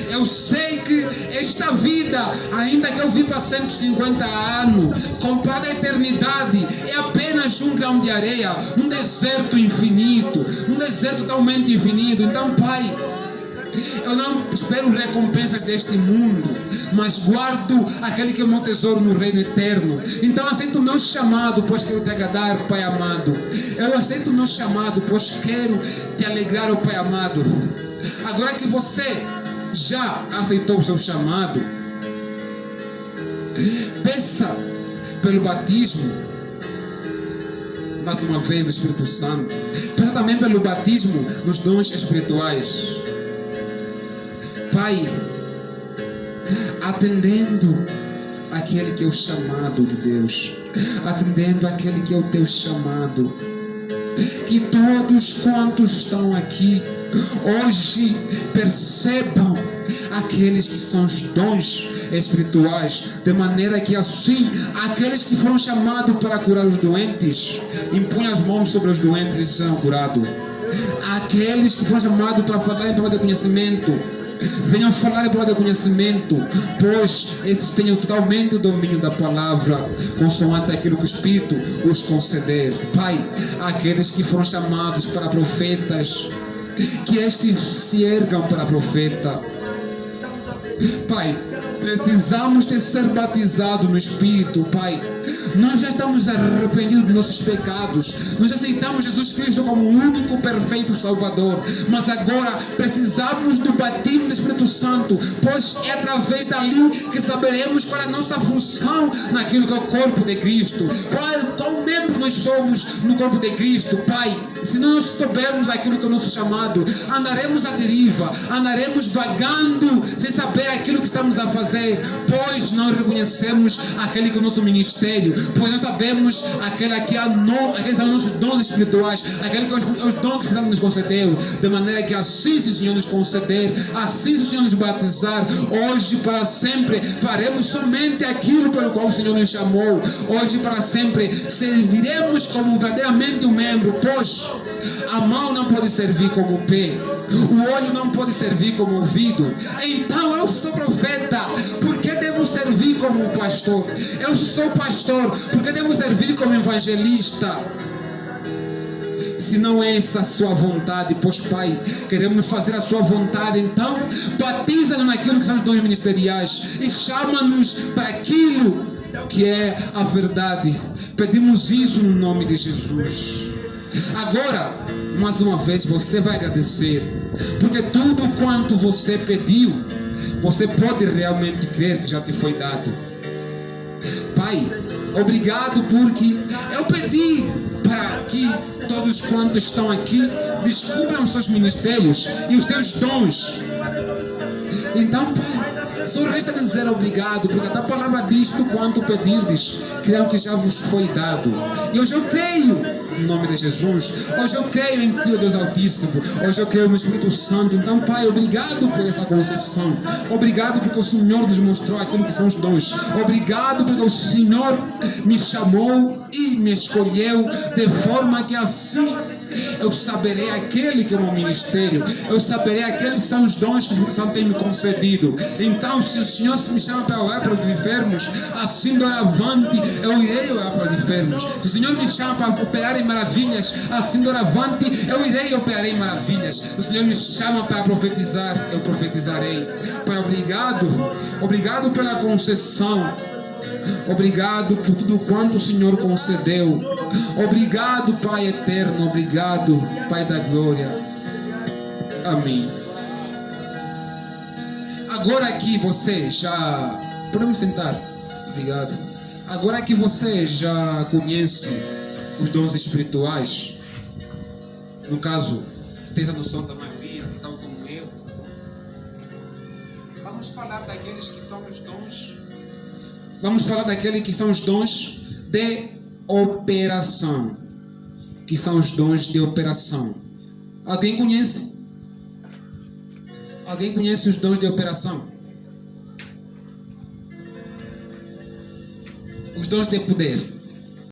Speaker 1: eu sei que esta vida, ainda que eu viva 150 anos, comparada à eternidade, é apenas um grão de areia num deserto infinito, num deserto totalmente infinito. Então, Pai, eu não espero recompensas deste mundo, mas guardo aquele que é o meu tesouro no reino eterno. Então aceito o meu chamado, pois quero te agradar, Pai amado. Eu aceito o meu chamado, pois quero te alegrar, Pai amado. Agora que você já aceitou o seu chamado, peça pelo batismo, mais uma vez, do Espírito Santo. Peça também pelo batismo nos dons espirituais. Pai, atendendo aquele que é o chamado de Deus, atendendo aquele que é o teu chamado, que todos quantos estão aqui hoje percebam aqueles que são os dons espirituais, de maneira que assim aqueles que foram chamados para curar os doentes, impunham as mãos sobre os doentes e serão curados. Aqueles que foram chamados para falar em palavra de conhecimento, venham falar em palavra de conhecimento, pois esses tenham totalmente o domínio da palavra, consoante aquilo que o Espírito os conceder. Pai, aqueles que foram chamados para profetas, que estes se ergam para profeta. Pai, precisamos de ser batizados no Espírito, Pai. Nós já estamos arrependidos dos nossos pecados, nós aceitamos Jesus Cristo como o único perfeito Salvador, mas agora precisamos do batismo do Espírito Santo, pois é através dali que saberemos qual é a nossa função naquilo que é o corpo de Cristo, qual membro nós somos no corpo de Cristo. Pai, se não soubermos aquilo que é o nosso chamado, andaremos à deriva, andaremos vagando sem saber aquilo que estamos a fazer, pois não reconhecemos aquele que é o nosso ministério, pois não sabemos aqueles são os nossos dons espirituais, aquele que os dons que o Senhor nos concedeu, de maneira que assim se o Senhor nos conceder, assim se o Senhor nos batizar, hoje para sempre faremos somente aquilo pelo qual o Senhor nos chamou. Hoje para sempre serviremos como verdadeiramente um membro, pois a mão não pode servir como o pé, o olho não pode servir como o ouvido. Então eu sou profeta, por que devo servir como pastor? Eu sou pastor, por que devo servir como evangelista? Se não é essa a sua vontade, pois Pai, queremos fazer a sua vontade, então batiza-nos naquilo que são os dons ministeriais e chama-nos para aquilo que é a verdade. Pedimos isso no nome de Jesus. Agora, mais uma vez, você vai agradecer, porque tudo quanto você pediu, você pode realmente crer que já te foi dado. Pai, obrigado, porque eu pedi para que todos quantos estão aqui descubram os seus ministérios e os seus dons. Então, Pai, só resta dizer obrigado, porque a tua palavra diz: tudo quanto pedirdes, creio que já vos foi dado. E hoje eu creio no nome de Jesus. Hoje eu creio em Ti, Deus Altíssimo. Hoje eu creio no Espírito Santo. Então, Pai, obrigado por essa concessão. Obrigado porque o Senhor nos mostrou aquilo que são os dons. Obrigado porque o Senhor me chamou e me escolheu, de forma que assim Eu saberei aquele que é o meu ministério. Eu saberei aqueles que são os dons que o Espírito Santo tem me concedido. Então, se o Senhor me chama para orar para os enfermos, assim doravante eu irei orar para os enfermos. Se o Senhor me chama para operar em maravilhas, assim doravante eu irei operar em maravilhas. Se o Senhor me chama para profetizar, eu profetizarei. Pai, obrigado pela concessão. Obrigado por tudo quanto o Senhor concedeu. Obrigado, Pai eterno. Obrigado, Pai da glória. Amém. Agora que você já... Podemos sentar? Obrigado. Agora que você já conhece os dons espirituais, no caso, tens a noção da maioria, tal como eu, vamos falar daqueles que são os dons. Vamos falar daqueles que são os dons de operação. Que são os dons de operação. Alguém conhece? Alguém conhece os dons de operação? Os dons de poder.